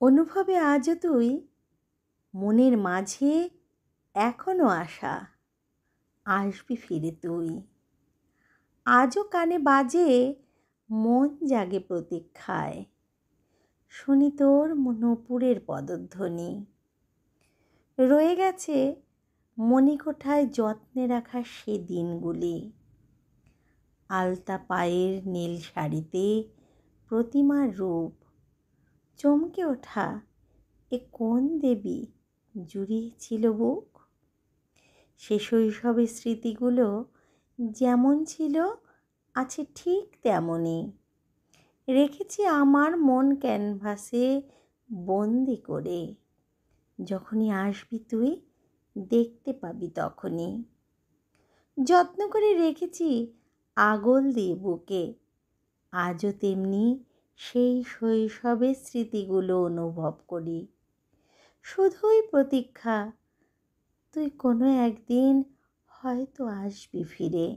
অনুভবে আজও তুই মনের মাঝে এখনো আশা, আসবি ফিরে তুই। আজও কানে বাজে, মন জাগে প্রতীক্ষায়, শুনি তোর নূপুরের পদধ্বনি। রয়ে গেছে মণিকোঠায় যত্নে রাখা সে দিনগুলি। আলতা পায়ের নীল শাড়িতে প্রতিমার রূপ, চমকে ওঠা এ কোন দেবী জুড়িয়েছিল বুক। সে শৈশবের স্মৃতিগুলো যেমন ছিল আছে ঠিক তেমনই, রেখেছি আমার মন ক্যানভাসে বন্দি করে। যখনই আসবি তুই দেখতে পাবি তখনই। যত্ন করে রেখেছি আগল দিয়ে বুকে, আজও তেমনি সেই শৈশবের স্মৃতিগুলো অনুভব করি। শুধুই প্রতীক্ষা, তুই কোনো একদিন হয়তো আসবি ফিরে।